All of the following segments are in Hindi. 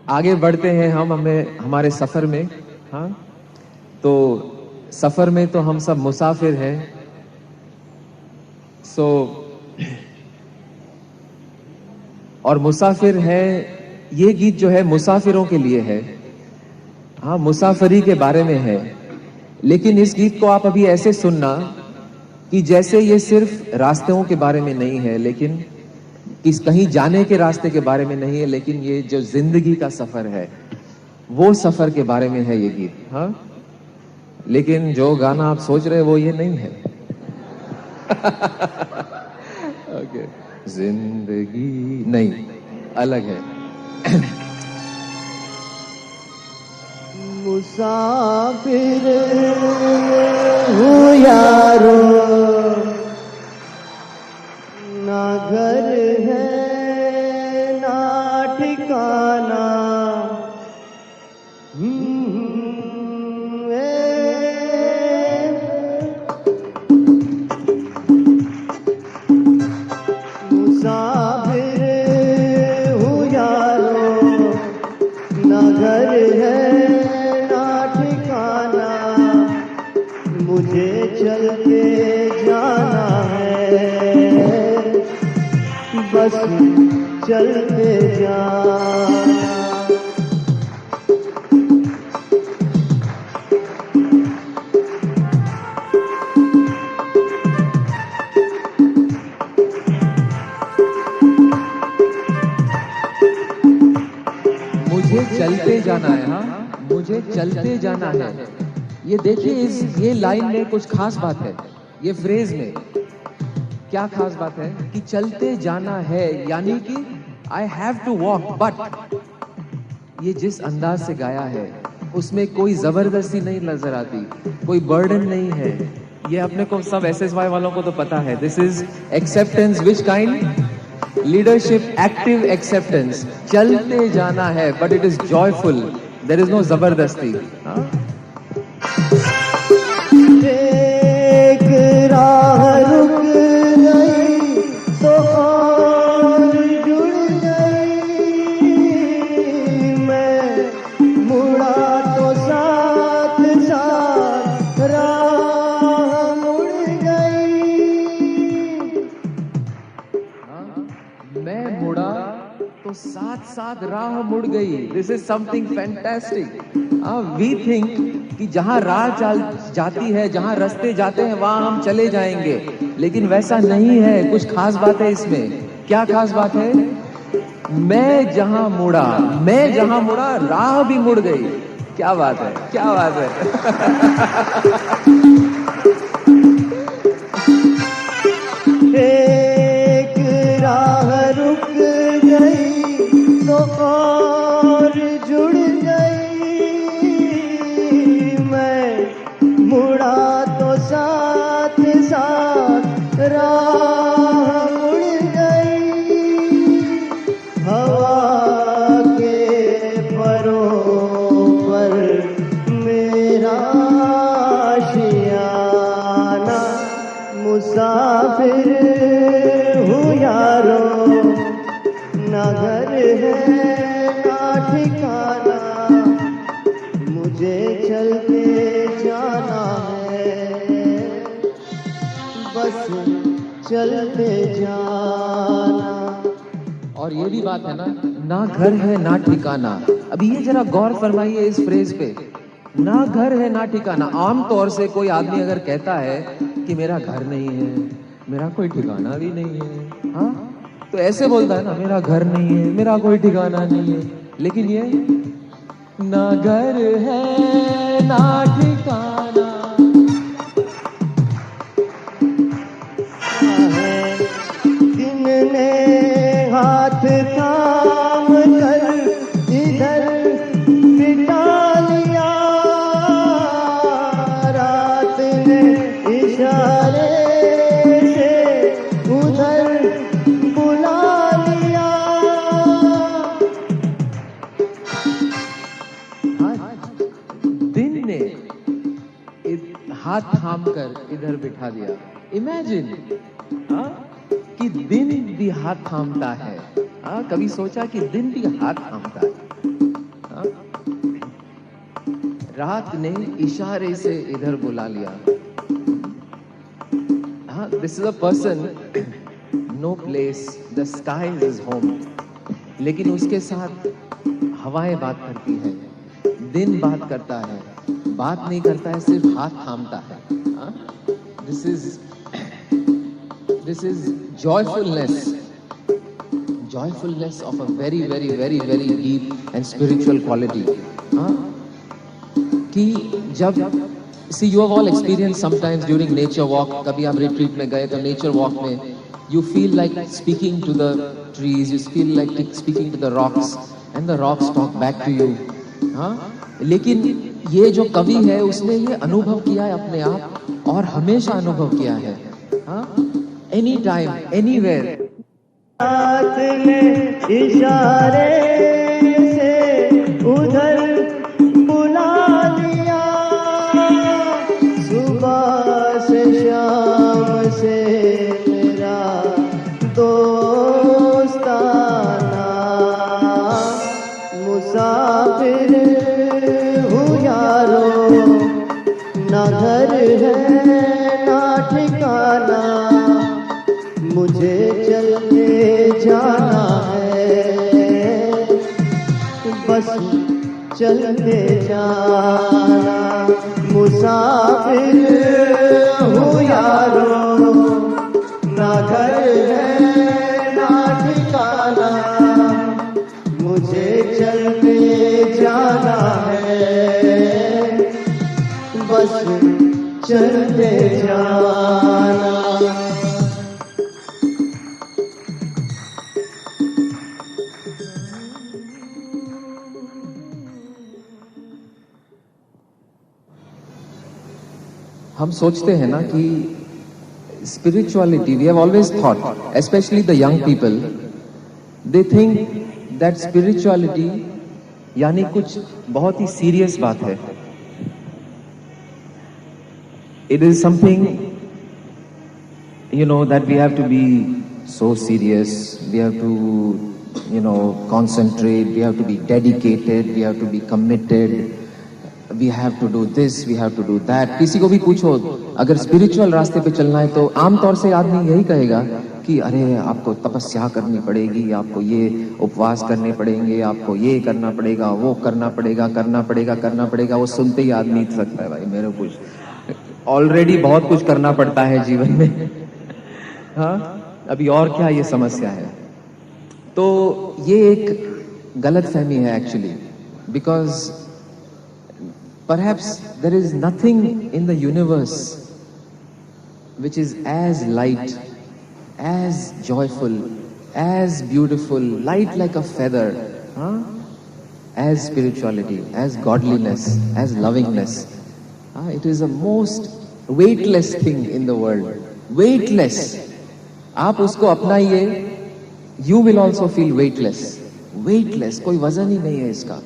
आगे बढ़ते हैं हम हमें हमारे सफर में। हाँ, तो सफर में तो हम सब मुसाफिर हैं। और मुसाफिर है, ये गीत जो है मुसाफिरों के लिए है। हाँ, मुसाफरी के बारे में है। लेकिन इस गीत को आप अभी ऐसे सुनना कि जैसे ये सिर्फ रास्तों के बारे में नहीं है, लेकिन किस कहीं जाने के रास्ते के बारे में नहीं है, लेकिन ये जो जिंदगी का सफर है, वो सफर के बारे में है ये गीत। हाँ, लेकिन जो गाना आप सोच रहे हो वो ये नहीं है। ओके, जिंदगी नहीं, अलग है। मुसाफिर हूँ यारो, ना घर है ना ठिकाना। मुसाफिर हूँ यारो, ना घर है ना ठिकाना। मुझे चल के जाना है, बस चल के जाना। मुझे चलते जाना है। हाँ, मुझे चलते जाना है। ये देखिए, इस ये लाइन में कुछ खास बात है। ये फ्रेज में क्या खास बात है कि चलते जाना है, यानी कि I have to walk. But ये जिस अंदाज से गाया है उसमें कोई जबरदस्ती नहीं नजर आती, कोई बर्डन नहीं है। ये अपने को सब SSY वालों को तो पता है। This is acceptance. Which kind? Leadership, active acceptance. चलते जाना है but it is joyful, there is no जबरदस्ती। एक राह रुक गई तो और जुड़ गई। मैं मुड़ा तो साथ साथ राह मुड़ गई। मैं मुड़ा तो साथ साथ राह मुड़ गई। This is something fantastic. We think कि जहां राह जाती है, जहां रास्ते जाते हैं, वहां हम चले जाएंगे, लेकिन वैसा नहीं है। कुछ खास बात है इसमें। क्या खास बात है? मैं जहां मुड़ा राह भी मुड़ गई। क्या बात है, क्या बात है। एक राह रुक गई तो और जुड़ गई। मैं मुड़ा तो साथ साथ राह मुड़ गई। हवा के परों पर मेरा आशियाना। मुसाफिर हूँ यारो, ना घर है ना ठिकाना। मुझे चल के जाना है, बस चल के जाना। और ये भी बात है ना घर है ना ठिकाना। अभी ये जरा गौर फरमाइए इस फ्रेज पे, ना घर है ना ठिकाना। आमतौर से कोई आदमी अगर कहता है कि मेरा घर नहीं है, मेरा कोई ठिकाना भी नहीं है, हाँ, तो ऐसे बोलता है ना, मेरा घर नहीं है, मेरा कोई ठिकाना नहीं है। लेकिन ये ना घर है ना ठिकाना। दिन ने हाथ थाम कर इधर बिठा लिया। रात ने इशारे से उधर बुला लिया। दिन ने हाथ थाम कर इधर बिठा दिया। इमेजिन कि दिन भी हाथ थामता है। कभी सोचा कि दिन भी हाथ थामता है? रात ने इशारे से इधर बुला लिया। हाँ, this is a person, no place, the sky is home, लेकिन उसके साथ हवाएं बात करती है, दिन बात करता है, बात नहीं करता है, सिर्फ हाथ थामता है। This is joyfulness of a very very very very deep and spiritual quality. कि जब see you have all experienced sometimes during nature walk, कभी आप retreat में गए तो nature walk में you feel like speaking to the trees, you feel like speaking to the rocks and the rocks talk back to you. हाँ, लेकिन ये जो कवि है उसने ये अनुभव किया है अपने आप और हमेशा अनुभव किया है। हाँ, एनी टाइम एनीवेयर। रात ने इशारे से उधर बुला लिया, सुबह से शाम से मेरा दोस्ताना, मुसाफिर हूँ यारो, ना घर है ना ठिकाना, मुझे चलते जाना है, बस चलते जाना, मुसाफिर हूँ यारो, ना घर है ना ठिकाना, मुझे चलते जाना है, बस चलते जाना। हम सोचते हैं ना कि spirituality, we have always thought, especially the young people, they think that spirituality यानी कुछ बहुत ही serious बात है। It is something, you know, that we have to be so serious, we have to, you know, concentrate, we have to be dedicated, we have to be committed, we have to do this, we have to do that। किसी को भी पूछो अगर स्पिरिचुअल रास्ते पे चलना है तो आमतौर से आदमी यही कहेगा कि अरे आपको तपस्या करनी पड़ेगी, आपको ये उपवास करने पड़ेंगे, आपको ये करना पड़ेगा, वो करना पड़ेगा, करना पड़ेगा। वो सुनते ही आदमी थकता है, भाई मेरे कुछ ऑलरेडी बहुत कुछ करना पड़ता है जीवन में। हाँ, अभी और क्या ये समस्या है। तो ये एक गलत फहमी है actually, because perhaps there is nothing in the universe which is as light, as joyful, as beautiful, light like a feather, as spirituality, as godliness, as lovingness. It is the most weightless thing in the world. Weightless. आप उसको अपनाइए, you will also feel weightless. Weightless, कोई वजन ही नहीं है इसका।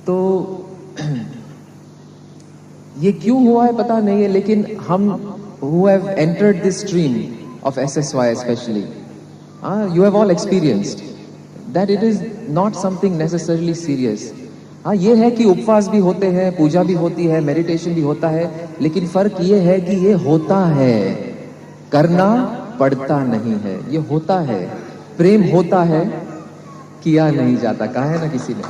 तो ये क्यों हुआ है पता नहीं है, लेकिन हम who have entered this stream of SSY especially, you have all experienced that it is not something necessarily serious. ये है कि उपवास भी होते हैं, पूजा भी होती है, मेडिटेशन भी होता है, लेकिन फर्क ये है कि ये होता है, करना पड़ता नहीं है। ये होता है, प्रेम होता है, किया नहीं जाता। कहा है ना किसी ने।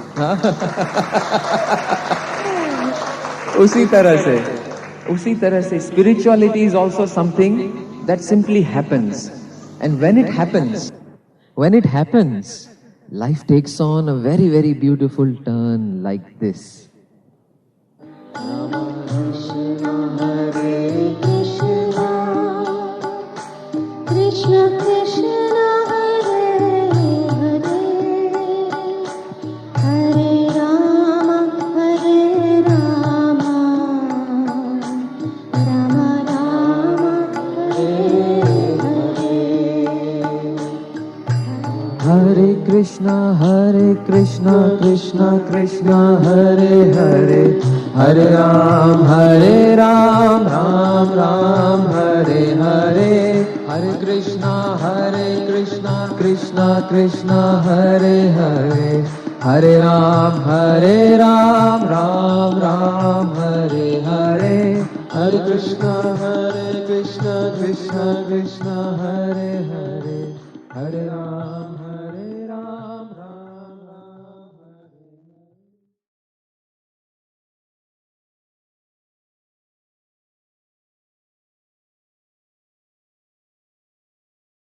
उसी तरह से spirituality is also something that simply happens, and when it happens, life takes on a very very beautiful turn like this. Krishna Krishna Hare Krishna Krishna Krishna Hare Hare, Hare Ram Ram Ram Hare Hare, Hare Krishna Krishna Krishna Hare Hare, Hare Ram Ram Ram Hare Hare, Hare Krishna Krishna Krishna Hare Hare, Hare Ram